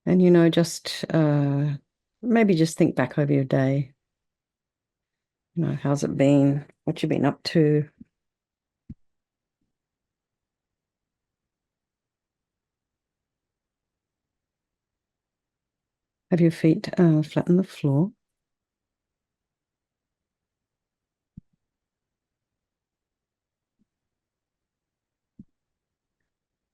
And, just maybe just think back over your day. How's it been? What you've been up to? Have your feet flat on the floor?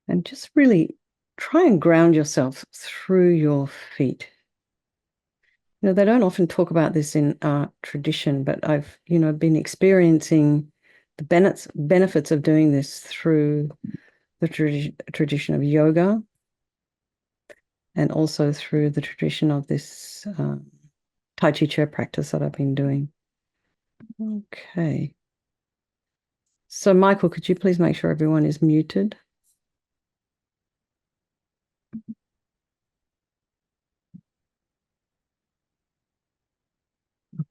And just really try and ground yourself through your feet. They don't often talk about this in art tradition, but I've, been experiencing the benefits of doing this through the tradition of yoga and also through the tradition of this Tai Chi chair practice that I've been doing. Okay. So, Michael, could you please make sure everyone is muted?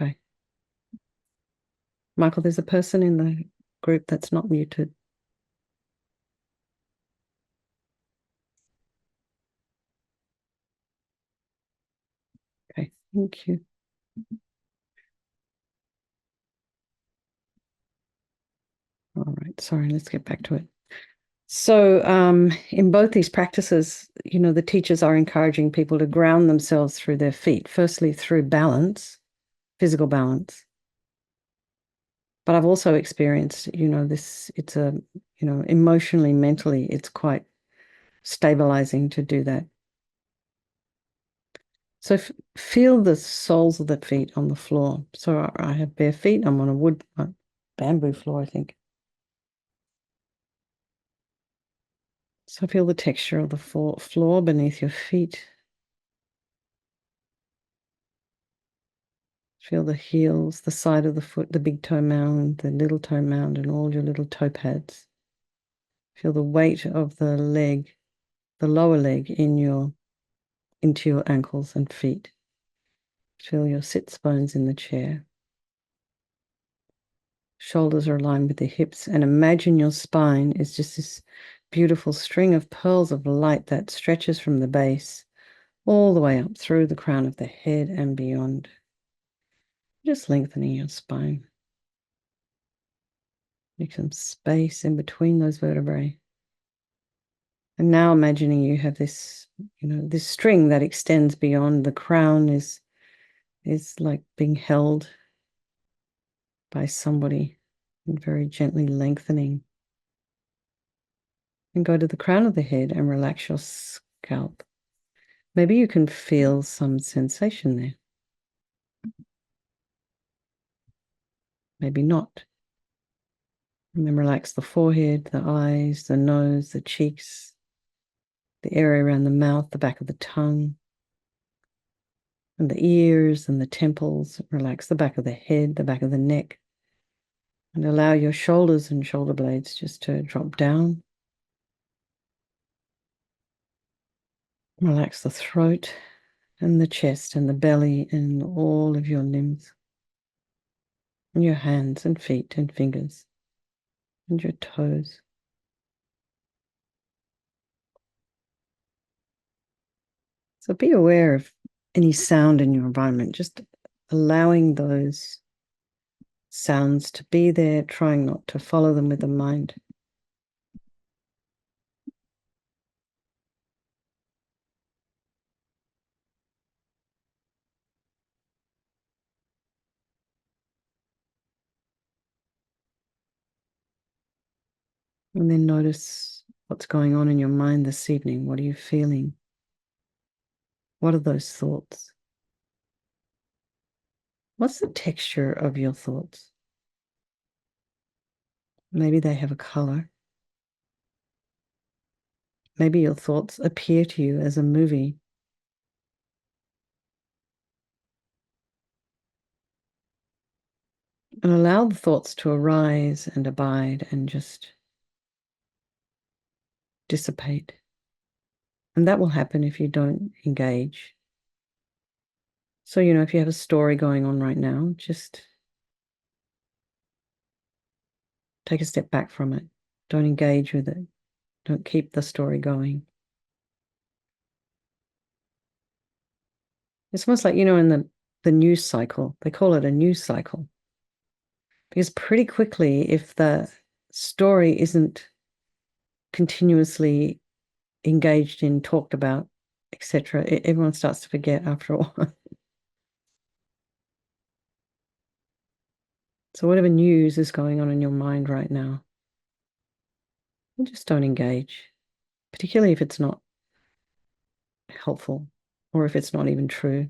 Okay. Michael, there's a person in the group that's not muted. Okay, thank you. All right, sorry, let's get back to it. So, in both these practices, the teachers are encouraging people to ground themselves through their feet, firstly through balance, physical balance. But I've also experienced, it's emotionally, mentally, it's quite stabilizing to do that. So feel the soles of the feet on the floor. So I have bare feet. I'm on a wood, bamboo floor, I think. So feel the texture of the floor beneath your feet. Feel the heels, the side of the foot, the big toe mound, the little toe mound, and all your little toe pads. Feel the weight of the leg, the lower leg into your ankles and feet. Feel your sits bones in the chair. Shoulders are aligned with the hips, and imagine your spine is just this beautiful string of pearls of light that stretches from the base all the way up through the crown of the head and beyond. Just lengthening your spine. Make some space in between those vertebrae. And now imagining you have this, this string that extends beyond the crown is like being held by somebody and very gently lengthening. And go to the crown of the head and relax your scalp. Maybe you can feel some sensation there. Maybe not. And then relax the forehead, the eyes, the nose, the cheeks, the area around the mouth, the back of the tongue, and the ears and the temples. Relax the back of the head, the back of the neck, and allow your shoulders and shoulder blades just to drop down. Relax the throat and the chest and the belly and all of your limbs, and your hands and feet and fingers and your toes. So be aware of any sound in your environment, just allowing those sounds to be there, trying not to follow them with the mind. And then notice what's going on in your mind this evening. What are you feeling? What are those thoughts? What's the texture of your thoughts? Maybe they have a color. Maybe your thoughts appear to you as a movie. And allow the thoughts to arise and abide and just dissipate. And that will happen if you don't engage. So, if you have a story going on right now, just take a step back from it. Don't engage with it. Don't keep the story going. It's almost like, in the news cycle, they call it a news cycle. Because pretty quickly, if the story isn't continuously engaged in, talked about, etc., everyone starts to forget after a while. So whatever news is going on in your mind right now, just don't engage, particularly if it's not helpful or if it's not even true.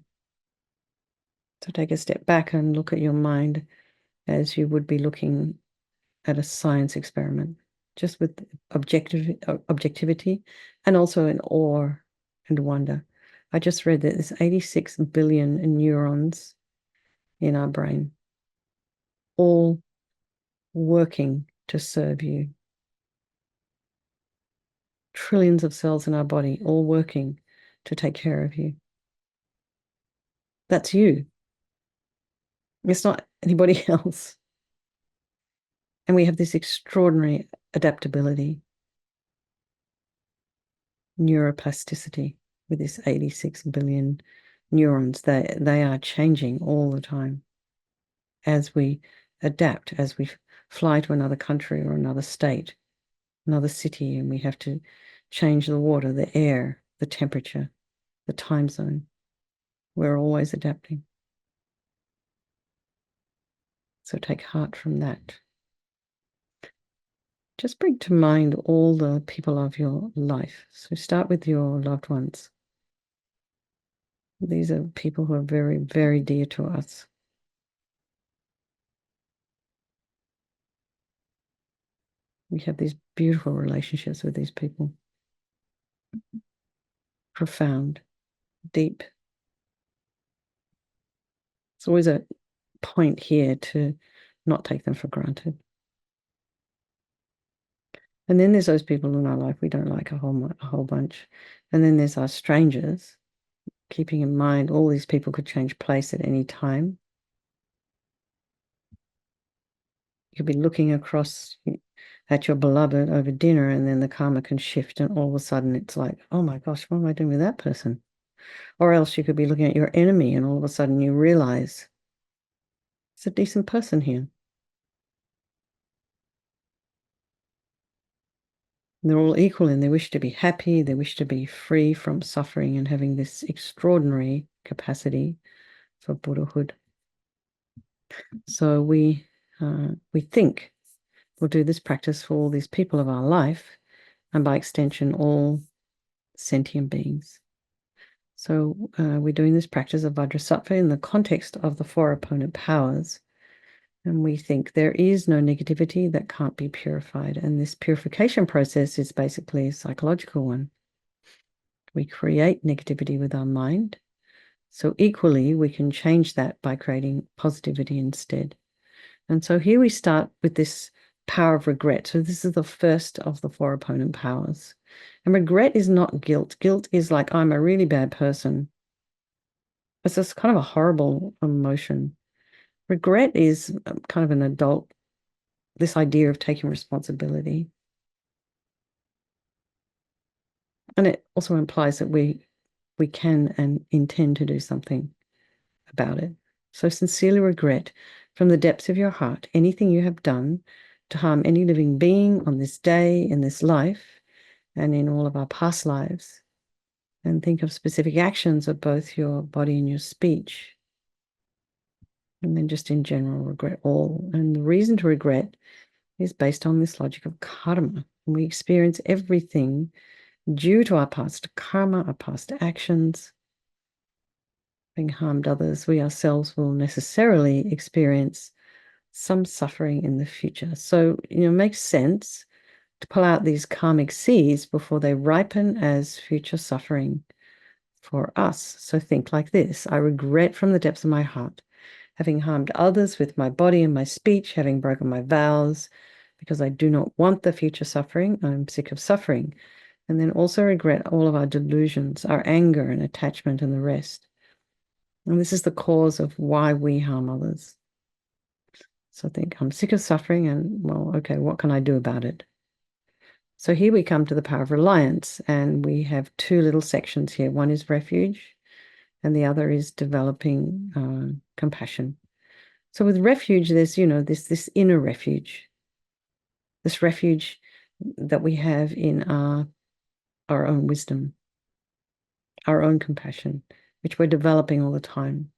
So take a step back and look at your mind as you would be looking at a science experiment, just with objectivity and also in awe and wonder. I just read that there's 86 billion neurons in our brain, all working to serve you. Trillions of cells in our body, all working to take care of you. That's you. It's not anybody else. And we have this extraordinary adaptability, neuroplasticity with this 86 billion neurons. They are changing all the time as we adapt, as we fly to another country or another state, another city, and we have to change the water, the air, the temperature, the time zone. We're always adapting. So take heart from that. Just bring to mind all the people of your life. So start with your loved ones. These are people who are very, very dear to us. We have these beautiful relationships with these people. Profound, deep. It's always a point here to not take them for granted. And then there's those people in our life we don't like a whole bunch. And then there's our strangers, keeping in mind all these people could change place at any time. You could be looking across at your beloved over dinner, and then the karma can shift, and all of a sudden it's like, oh my gosh, what am I doing with that person? Or else you could be looking at your enemy, and all of a sudden you realize it's a decent person here. And they're all equal in their wish to be happy, they wish to be free from suffering, and having this extraordinary capacity for Buddhahood. So we think we'll do this practice for all these people of our life, and by extension, all sentient beings. So we're doing this practice of Vajrasattva in the context of the four opponent powers. And we think there is no negativity that can't be purified. And this purification process is basically a psychological one. We create negativity with our mind. So equally, we can change that by creating positivity instead. And so here we start with this power of regret. So this is the first of the four opponent powers. And regret is not guilt. Guilt is like, I'm a really bad person. It's just kind of a horrible emotion. Regret is kind of an adult, this idea of taking responsibility. And it also implies that we can and intend to do something about it. So sincerely regret from the depths of your heart anything you have done to harm any living being on this day, in this life, and in all of our past lives. And think of specific actions of both your body and your speech. And then just in general, regret all. And the reason to regret is based on this logic of karma. We experience everything due to our past karma, our past actions. Having harmed others, we ourselves will necessarily experience some suffering in the future. So, it makes sense to pull out these karmic seeds before they ripen as future suffering for us. So think like this: I regret from the depths of my heart having harmed others with my body and my speech, having broken my vows, because I do not want the future suffering. I'm sick of suffering. And then also regret all of our delusions, our anger and attachment and the rest. And this is the cause of why we harm others. So think, I'm sick of suffering, and well, okay, what can I do about it? So here we come to the power of reliance, and we have two little sections here. One is refuge, and the other is developing compassion. So with refuge, there's, this inner refuge, this refuge that we have in our own wisdom, our own compassion, which we're developing all the time.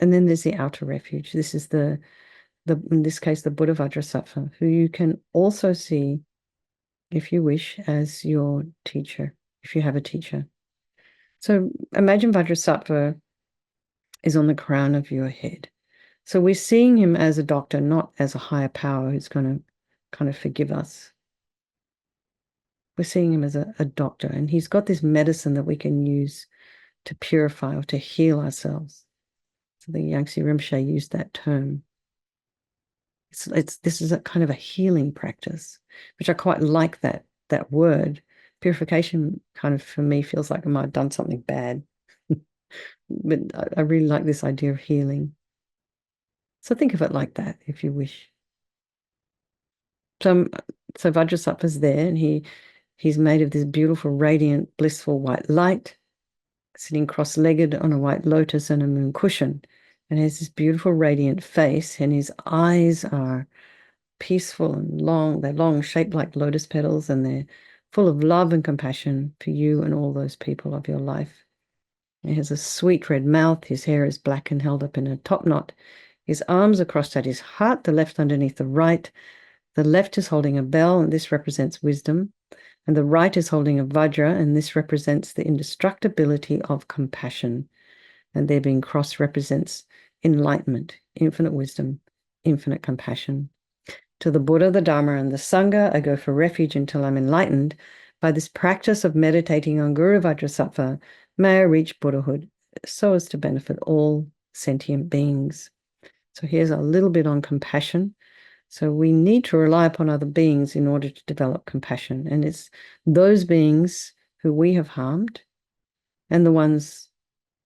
And then there's the outer refuge. This is the in this case, the Buddha Vajrasattva, who you can also see, if you wish, as your teacher, if you have a teacher. So imagine Vajrasattva is on the crown of your head. So we're seeing him as a doctor, not as a higher power who's going to kind of forgive us. We're seeing him as a doctor, and he's got this medicine that we can use to purify or to heal ourselves. So the Yangtze Rinpoche used that term. This is a kind of a healing practice, which I quite like that word. Purification kind of, for me, feels like I might have done something bad. But I really like this idea of healing. So think of it like that, if you wish. So Vajrasattva's there, and he's made of this beautiful, radiant, blissful white light, sitting cross-legged on a white lotus and a moon cushion, and has this beautiful, radiant face, and his eyes are peaceful and long. They're long, shaped like lotus petals, and they're full of love and compassion for you and all those people of your life. He has a sweet red mouth. His hair is black and held up in a top knot. His arms are crossed at his heart, the left underneath the right. The left is holding a bell, and this represents wisdom. And the right is holding a vajra, and this represents the indestructibility of compassion. And their being crossed represents enlightenment, infinite wisdom, infinite compassion. To the Buddha, the Dharma, and the Sangha, I go for refuge until I'm enlightened. By this practice of meditating on Guru Vajrasattva, may I reach Buddhahood so as to benefit all sentient beings. So here's a little bit on compassion. So we need to rely upon other beings in order to develop compassion. And it's those beings who we have harmed and the ones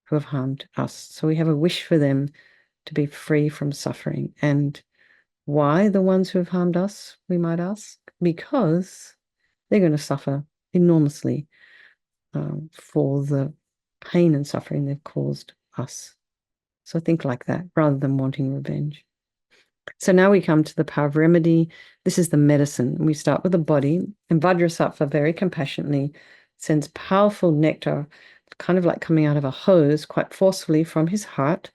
who have harmed us. So we have a wish for them to be free from suffering. And why the ones who have harmed us, we might ask? Because they're going to suffer enormously for the pain and suffering they've caused us. So think like that, rather than wanting revenge. So now we come to the power of remedy. This is the medicine. We start with the body, and Vajrasattva very compassionately sends powerful nectar, kind of like coming out of a hose, quite forcefully from his heart,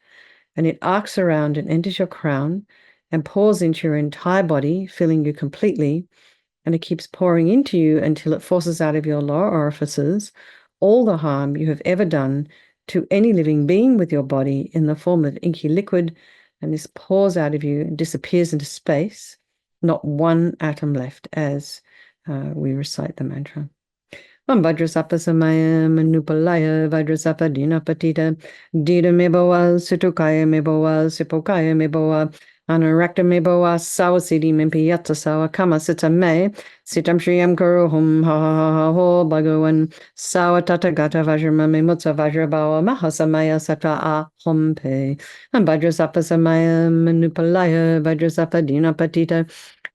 and it arcs around and enters your crown and pours into your entire body, filling you completely, and it keeps pouring into you until it forces out of your lower orifices all the harm you have ever done to any living being with your body in the form of inky liquid, and this pours out of you and disappears into space, not one atom left as we recite the mantra. Om Vajrasattva Samaya Manupalaya Vajrasattva Dinapatita Dita Meboa Sutukaya Meboa Sipokaya Meboa Anarakta Meboa Sawasidi Mimpiyata Sawa Kama Sita Me Sitam Shriyam Kuru Hum Ha Ha Ha Ho Bhagavan Sawa Tata Gata Vajrama Mimutsa Vajrabawa Mahasamaya Sata A Hompe Om Vajrasattva Samaya Manupalaya Vajrasattva Dinapatita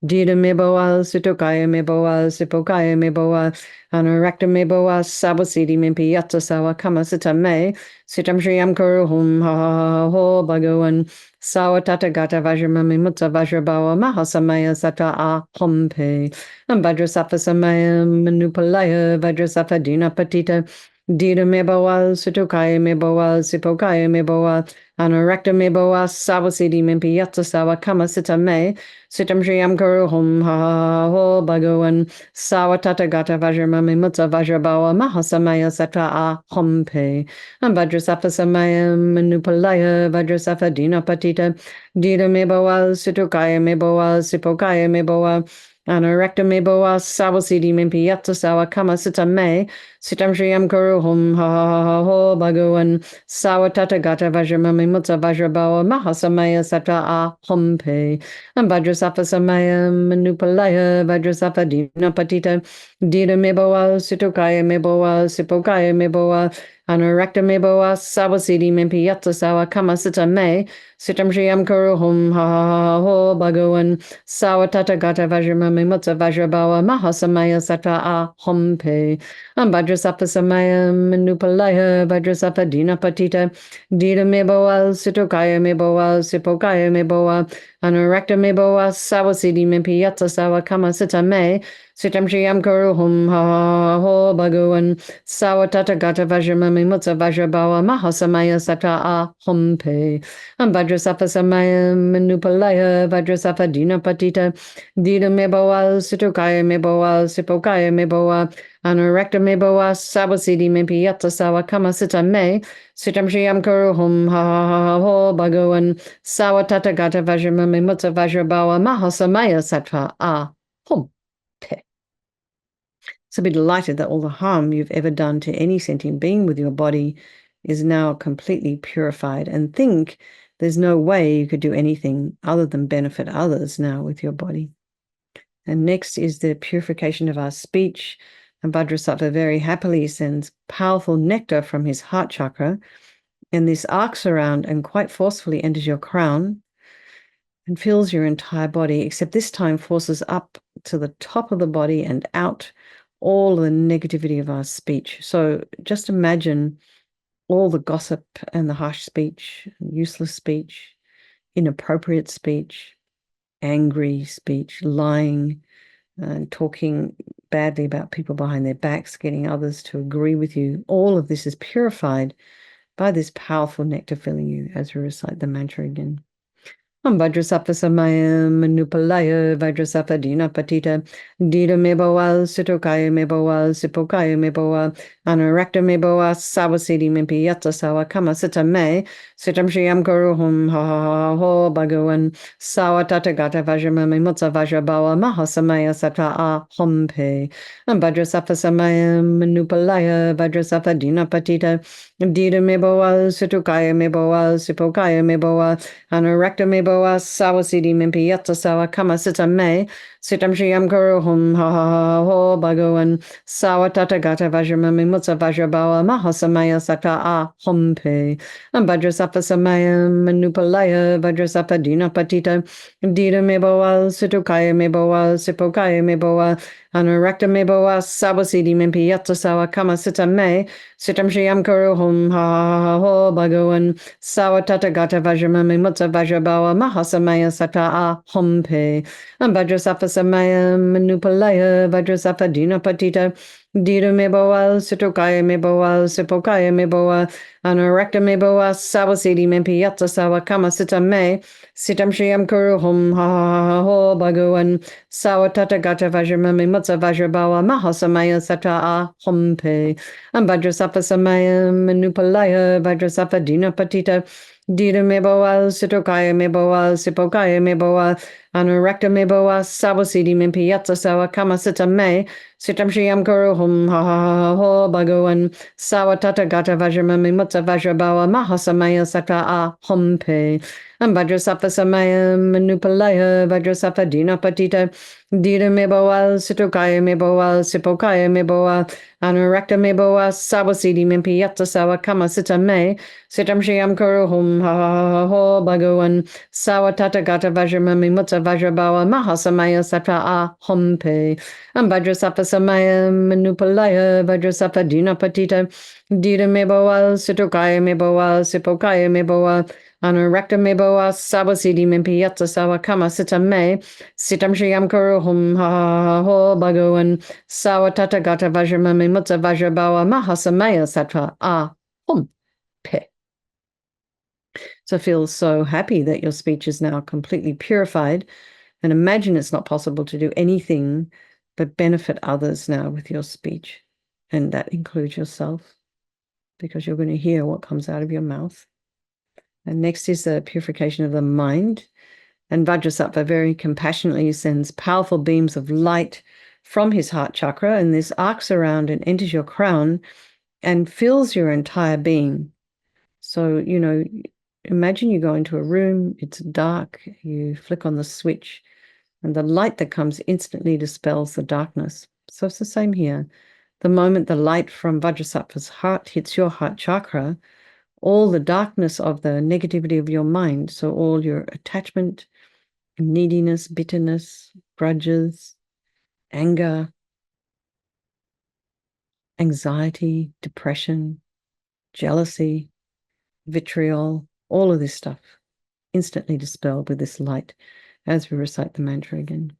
Dita Meboa Sutukaya Meboa Sipokaya Meboa Anarakta Meboa Sabasidi Mimpi Yatsa Sawa Kama Sita Me Sitam Shriyam Kuru Hum Ha Ha Ho Bhagavan Sawa Tata Gata Vajrama Mimutsa Vajrabawa Mahasamaya Sata A Hompe Vajrasattva Samaya Manupalaya Vajrasattva Dinapatita Dita Meboa Sutukaya Meboa Sipokaya Meboa Anarakta Meboa Sabasidi Mimpi Yatsa Sawa Kama Sita Me Sitam Shriyam Kuru Hum Ha Ha Ho Bhagavan Sawa Tata Gata Vajrama Mimutsa Vajrabawa Mahasamaya Sata A Hompe Vajrasattva Samaya Manupalaya Vajrasattva Dinapatita Dita Meboa Sutukaya Meboa Sipokaya Meboa Anarakta Meboa Sabasidi Mimpi Yatsa Sawa Kama Sita Me Sitam Shriyam Kuru Hum Ha Ha Ho Bhagavan Sawa Tata Gata Vajrama Mimutsa Vajrabawa Mahasamaya Sata A Hompe Vajrasattva Samaya Manupalaya Vajrasattva Dinapatita Dita Meboa Sutukaya Meboa Sipokaya Meboa Anurakta me boa sawasidi mimpi yatta sawa kama sita me. Sitam Shriyam Kuru Hum Ha Ha Ho Bhagavan Sawatata Gata Vajramami Mutta Vajrabawa Mahasamaya Sata A Hum Pe Vajrasapa Samaya Manupalaya Vajrasapa Dina Patita Dita Meboa Sitokaya Meboa Sipokaya Meboa Anurakta Meboa Sawasidi Mimpi Yatsa Sawa Kama Sita Me Sitam Shriyam Kuru Hum Ha Ha Ho Bhagavan Sawatata Gata Vajramami Mutta Vajrabawa Mahasamaya Sata A Hum Pe Vajrasapa Samaya Manupalaya Vajrasapa Dina Patita Dita Meboa Situkaya Meboa Sipokaya Meboa Anurakta Meboa Sabasidi Mimpi Yatta Sawa Kama Sita Me Sitam Shriyam Kuru Hum Ha Ha Ho Bhagavan Sawatata Gata Vajramami Mutta Vajrabawa Mahasamaya Sattva A Hum Pe. So be delighted that all the harm you've ever done to any sentient being with your body is now completely purified, and think there's no way you could do anything other than benefit others now with your body. And next is the purification of our speech. And Vajrasattva very happily sends powerful nectar from his heart chakra, and this arcs around and quite forcefully enters your crown and fills your entire body, except this time forces up to the top of the body and out all the negativity of our speech. So just imagine all the gossip and the harsh speech, useless speech, inappropriate speech, angry speech, lying, talking badly about people behind their backs, getting others to agree with you. All of this is purified by this powerful nectar filling you as we recite the mantra again. Vajrasapa Samaya Manupalaya Vajrasapa Dina Patita Dita Meboa Sitokaya Meboa Sipokaya Meboa Anurakta Meboa Sawasidi Mimpi Yatta Sawa Kama Sita Me Sitam Shriyam Kuru Hum Ha Ha Ho Bhagavan Sawatata Gata Vajramami Mutta Vajrabawa Mahasamaya Sata A Hum Pe Vajrasapa Samaya Manupalaya Vajrasapa Dina Patita Dita Meboa Situkaya Meboa Sipokaya Meboa Anurakta Meboa Sawasidi Mimpi Yatta Sawa Kama Sita Me Sitam Shriyam Kuru Hum Ha Ha Ho Bhagavan Sawatata Gata Vajramami Mutta Vajrabawa Mahasamaya Sata A Hum Pe Vajrasapa Samaya Manupalaya Vajrasapa Dina Patita Dita Meboa Situkaya Meboa Sipokaya Meboa Anurakta Meboa Sawasidi Mimpi Yatta Sawa Kama Sita Me Sitam Shriyam Kuru Hum Ha Ha Ho Bhagavan Sawatata Gata Vajramami Mutta Vajrabawa Mahasamaya Sata A Hum Pe Vajrasapa Samaya Manupalaya Vajrasapa Dina Patita Dita Meboa Situkaya Meboa Sipokaya Meboa Anurakta Meboa Sawasidi Mimpi Yatta Sawa Kama Sita Me Sitam Shriyam Kuru Hum Ha Ha Ho Bhagavan Sawatata Gata Vajramami Mutta Vajrabawa Mahasamaya Sata A Hum Pe Vajrasapa Samaya Manupalaya Vajrasapa Dina Patita Dita Meboa Sitokaya Meboa Sipokaya Meboa Anurakta Meboa Sawasidi Mimpi Yatta Sawa Kama Sita Me Sitam Shriyam Kuru Hum Ha Ha Ho Bhagavan Sawatata Gata Vajramami Mutta Vajrabawa Mahasamaya Sata A Hum Pe Vajrasapa Samaya Manupalaya Vajrasapa Dina Patita Dita Meboa Sitokaya Meboa Sipokaya Meboa Anurakta Meboa Sawasidi Mimpi Yatta Sawa Kama Sita Me Sitam Shriyam Kuru Hum Ha Ha Ho Bhagavan Sawatata Gata Vajramami Mutta Vajrabawa Mahasamaya Sata A Hum Pe Vajrasapa Samaya Manupalaya Vajrasapa Dina Patita Dita Meboa Sitokaya Meboa Sipokaya Meboa Anurakta Meboa Sawasidi Mimpi Yatta Sawa Kama Sita Me Sitam Shriyam Kuru Hum Ha Ha Ho Bhagavan Sawatata Gata Vajramami Mutta Vajrabawa Mahasamaya Sata A Hum Pe. So feel so happy that your speech is now completely purified, and imagine it's not possible to do anything but benefit others now with your speech, and that includes yourself, because you're going to hear what comes out of your mouth. And next is the purification of the mind. And Vajrasattva very compassionately sends powerful beams of light from his heart chakra, and this arcs around and enters your crown and fills your entire being. So, imagine you go into a room, it's dark, you flick on the switch, and the light that comes instantly dispels the darkness. So it's the same here. the moment the light from Vajrasattva's heart hits your heart chakra, all the darkness of the negativity of your mind, so all your attachment, neediness, bitterness, grudges, anger, anxiety, depression, jealousy, vitriol, all of this stuff instantly dispelled with this light as we recite the mantra again.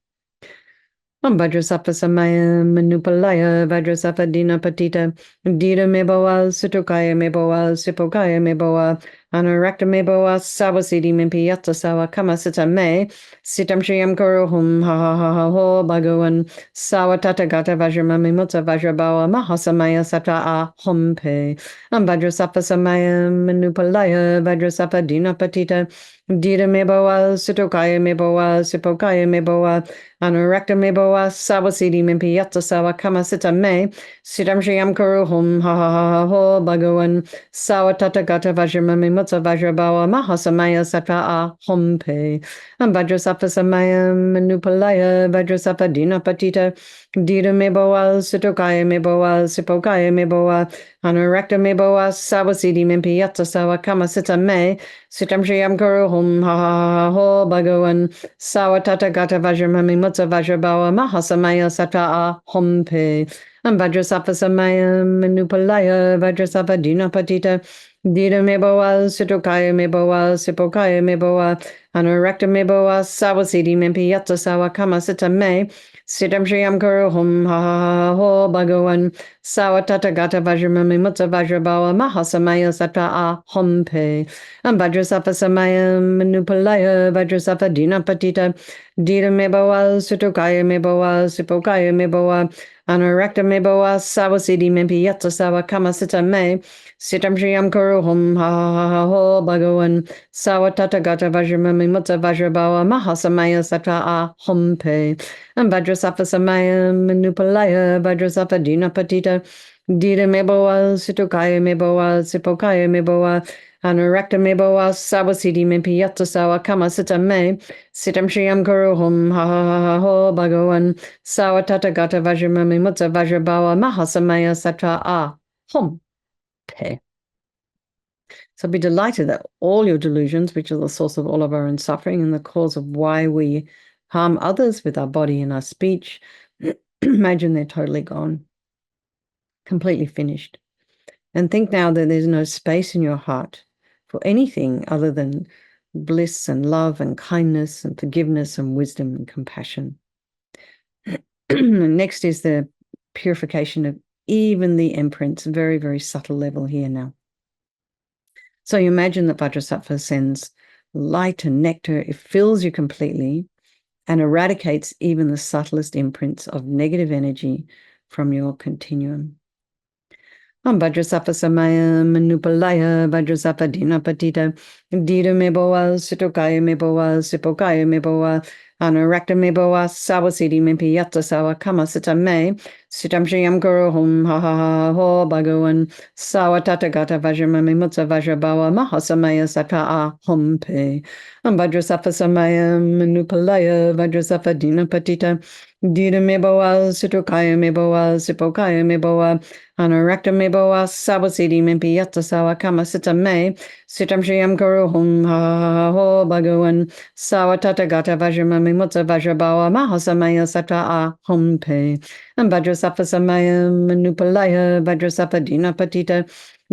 Om Vajrasattva Samaya Manupalaya Vajrasattva Dina Patita Dita Meboa Sutukaya Meboa Sipokaya Meboa Anarakta Meboa Sawasidi Mimpiyata Sawa Kamasita Me Sitam Shriyam Kuruhum Ha Ha Ha Ha Ho Bhagavan Sawatata Gata Vajramami Mutta Vajrabawa Mahasamaya Sata A Hompe Om Vajrasattva Samaya Manupalaya Vajrasattva Dina Patita Dita Meboa Sutukaya Meboa Sipokaya Meboa Anarakta Meboa Sawasidi Mimpiyata Sawa Kamasita Me Sitam Shriyam Kuruhum Ha Ha Ha Ha Ho Bhagavan Sawatata Gata Vajramami Mutta Vajrabawa Mahasamaya Sata A Hompe Vajrasattva Samaya Manupalaya Vajrasattva Dina Patita Dita Meboa Sutukaya Meboa Sipokaya Meboa Anarakta Meboa Sawasidi Mimpiyata Sawa Kamasita Me Sitam Shriyam Kuruhum Ha Ha Ha Ha Ho Bhagavan Sawatata Gata Vajramami Mutta Vajrabawa Mahasamaya Sata A Hompe Vajrasattva Samaya Manupalaya Vajrasattva Dina Patita Dita Meboa Sutukaya Meboa Sipokaya Meboa Anarakta Meboa Sawasidi Mimpiyata Sawa Kamasita Me Sitam Shriyam Kuruhum Ha Ha Ha Ho Bhagavan Sawatata Gata Vajramami Mutta Vajrabawa Mahasamaya Sata A Hompe Vajrasattva Samaya Manupalaya Vajrasattva Dina Patita Dita Meboa Sutukaya Meboa Sipokaya Meboa Anarakta Meboa Sawasidi Mimpiyata Sawa Kamasita Me Sitam Shriyam Kuruhum Ha Ha Ha Ha Ho Bhagavan Sawatata Gata Vajramami Mutta Vajrabawa Mahasamaya Sata A Hompe Vajrasattva Samaya Manupalaya Vajrasattva Dina Patita Dita Meboa Sutukaya Meboa Sipokaya Meboa Anarakta Meboa Sawasidi Mimpiyata Sawa Kamasita Me Sitam Shriyam Kuruhum Ha Ha Ha Ha Ho Bhagavan Sawatata Gata Vajramami Mutta Vajrabawa Mahasamaya Sata A Hompe. So be delighted that all your delusions, which are the source of all of our own suffering and the cause of why we harm others with our body and our speech, imagine they're totally gone, completely finished. And think now that there's no space in your heart for anything other than bliss and love and kindness and forgiveness and wisdom and compassion. Next is the purification of even the imprints, very, very subtle level here now. So you imagine that Vajrasattva sends light and nectar, it fills you completely and eradicates even the subtlest imprints of negative energy from your continuum. Vajrasattva Samaya Manupalaya Vajrasattva Dina Patita Dita Meboa Sutukaya Meboa Sipokaya Meboa Anarakta Meboa Sawasidi Mimpiyata Sawa Kamasita Me Sitam Shriyam Kuruhum Ha Ha Ha Ho Bhagavan Sawatata Gata Vajramami Mutta Vajrabawa Mahasamaya Sata A Hompe Vajrasattva Samaya Manupalaya Vajrasattva Dina Patita Dita Meboa Sutukaya Meboa Sipokaya Meboa Anarakta Meboa Sawasidi Mimpiyata Sawa Kamasita Me Sitam Shriyam Kuruhum Ha Ha Ha Ho Bhagavan Sawatata Gata Vajramami Mutta Vajrabawa Mahasamaya Sata A Hompe Vajrasattva Samaya Manupalaya Vajrasattva Dina Patita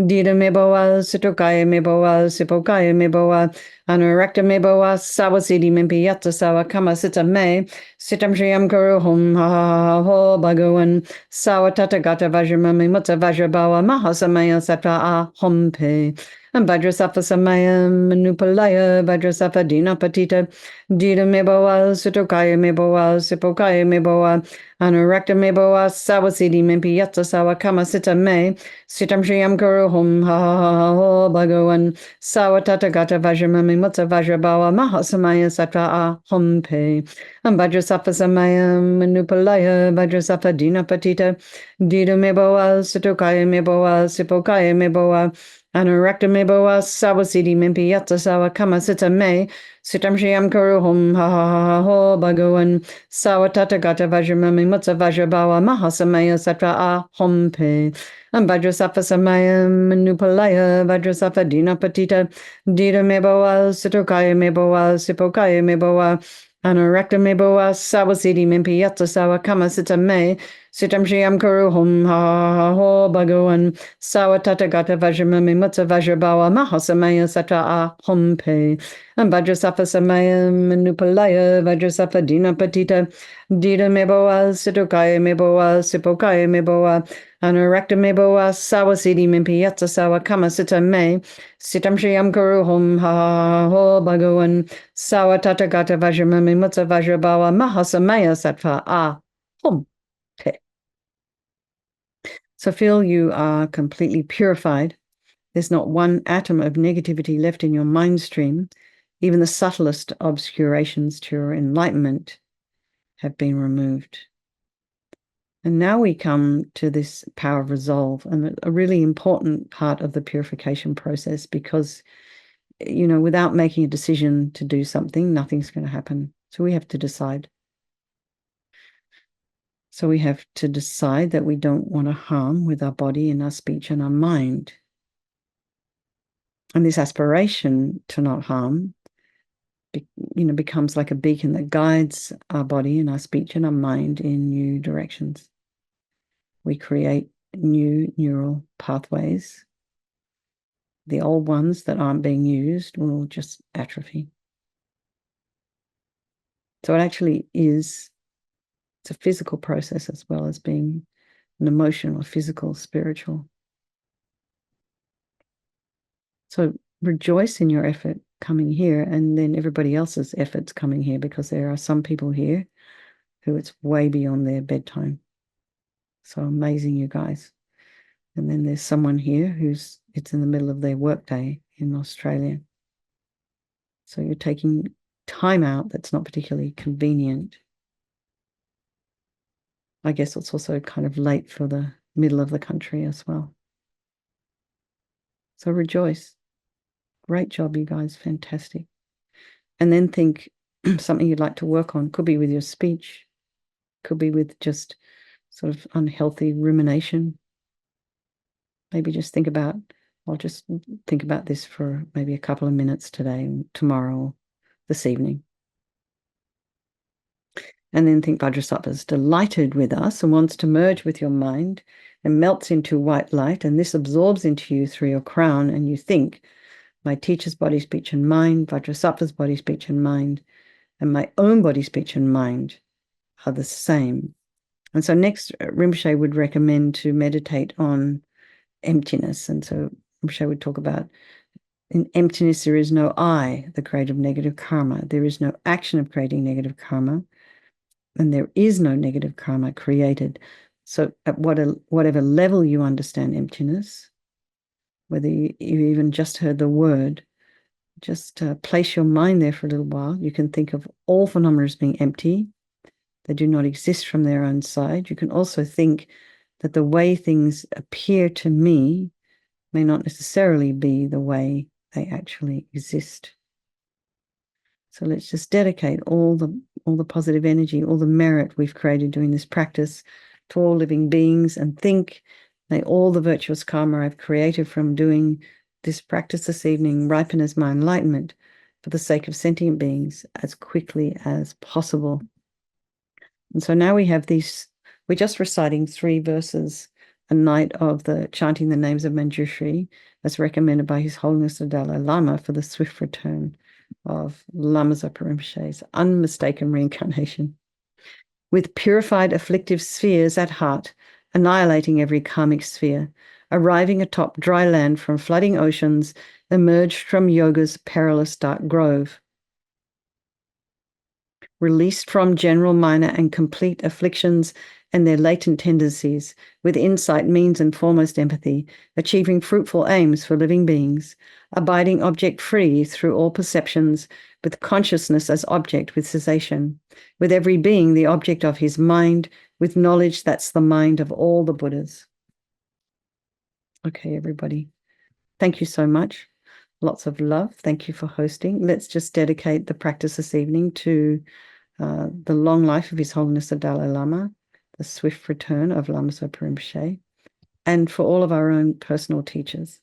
Dita Meboa Sutukaya Meboa Sipokaya Meboa Anarakta Meboa Sawasidi Mimpiyata Sawa Kamasita Me Sitam Shriyam Kuruhum Ha Ha Ha Ho Bhagavan Sawatata Gata Vajramami Mutta Vajrabawa Mahasamaya Sata A Hompe Vajrasattva Samaya Manupalaya Vajrasattva Dina Patita Dita Meboa Sutukaya Meboa Sipokaya Meboa Anarakta Meboa Sawasidi Mimpiyata Sawa Kamasita Me Sitam Shriyam Kuruhum Ha Ha Ha Ho Bhagavan Sawatata Gata Vajramami Mutta Vajrabawa Mahasamaya Sata A Hompe Vajrasattva Samaya Manupalaya Vajrasattva Dina Patita Dita Meboa Sutukaya Meboa Sipokaya Meboa Anarakta Meboa Sawasidi Mimpiyata Sawa Kamasita Me Sitam Shriyam Kuru Hum Ha Ha Ha Ho Bhagavan Sawatata Gata Vajramami Mutsa Vajrabawa Mahasamaya Satra Ahom Pe Vajrasafa Samayam Manupalaya Vajrasafa Dina Patita Dita Mebawal Sitokaya Mebawal Sipokaya Mebawal Anurakta Mebawal Sawasidi Mimpi Yatsa Sawa Kama Sita Me Sitam Shriyam Kuru Hum Ha Ha Ha Ho Bhagavan Sawatata Gata Vajramami Mutsa Vajrabawa Mahasamaya Satra Ahom Pe Vajrasafa Samaya Manupalaya Vajrasafa Dina Patita Dita Mebawal Sitokaya Mebawal Sipokaya Mebawal Anurakta Mebawal Sawasidi Mimpi Yatsa Sawa Kama Sita Me Sitam Shriyam Kuru Hum Ha Ha Ho Bhagavan Sawatata Gata Vajramami Mutsa Vajrabawa Mahasamaya Sattva Hum Te. So feel you are completely purified. There's not one atom of negativity left in your mind stream. Even the subtlest obscurations to your enlightenment have been removed. And now we come to this power of resolve, and a really important part of the purification process, because, without making a decision to do something, nothing's going to happen. So we have to decide. So we have to decide that we don't want to harm with our body and our speech and our mind. And this aspiration to not harm, becomes like a beacon that guides our body and our speech and our mind in new directions. We create new neural pathways. The old ones that aren't being used will just atrophy. So it actually is, it's a physical process as well as being an emotional, physical, spiritual. So rejoice in your effort coming here, and then everybody else's efforts coming here, because there are some people here who it's way beyond their bedtime. So amazing, you guys. And then there's someone here it's in the middle of their workday in Australia. So you're taking time out that's not particularly convenient. I guess it's also kind of late for the middle of the country as well. So rejoice. Great job, you guys. Fantastic. And then think something you'd like to work on. Could be with your speech. Could be with just sort of unhealthy rumination. Maybe just I'll just think about this for maybe a couple of minutes today, tomorrow, this evening. And then think Vajrasattva is delighted with us and wants to merge with your mind and melts into white light, and this absorbs into you through your crown, and you think, my teacher's body, speech, and mind, Vajrasattva's body, speech, and mind, and my own body, speech, and mind are the same. And so next, Rinpoche would recommend to meditate on emptiness. And so Rinpoche would talk about, in emptiness, there is no I, the creator of negative karma. There is no action of creating negative karma. And there is no negative karma created. So at whatever level you understand emptiness, whether you even just heard the word, just place your mind there for a little while. You can think of all phenomena as being empty. They do not exist from their own side. You can also think that the way things appear to me may not necessarily be the way they actually exist. So let's just dedicate all the positive energy, all the merit we've created doing this practice to all living beings, and think, may all the virtuous karma I've created from doing this practice this evening ripen as my enlightenment for the sake of sentient beings as quickly as possible. And so now we have we're just reciting 3 verses a night of the chanting the names of Manjushri as recommended by His Holiness the Dalai Lama for the swift return of Lama Zopa Rinpoche's unmistaken reincarnation. With purified afflictive spheres at heart, annihilating every karmic sphere, arriving atop dry land from flooding oceans, emerged from yoga's perilous dark grove. Released from general, minor, and complete afflictions and their latent tendencies, with insight, means, and foremost empathy, achieving fruitful aims for living beings, abiding object-free through all perceptions, with consciousness as object with cessation, with every being the object of his mind, with knowledge that's the mind of all the Buddhas. Okay, everybody. Thank you so much. Lots of love. Thank you for hosting. Let's just dedicate the practice this evening to the long life of His Holiness the Dalai Lama, the swift return of Lama Zopa Rinpoche, and for all of our own personal teachers.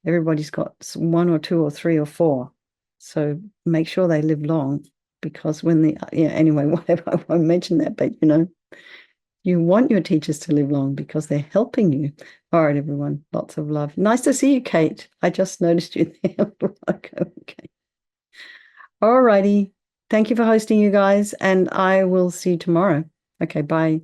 Everybody's got one or two or three or four. So make sure they live long, because when anyway, whatever, I won't mention that, but you want your teachers to live long because they're helping you. All right, everyone, lots of love. Nice to see you, Kate. I just noticed you there. Okay. All righty. Thank you for hosting, you guys, and I will see you tomorrow. Okay, bye.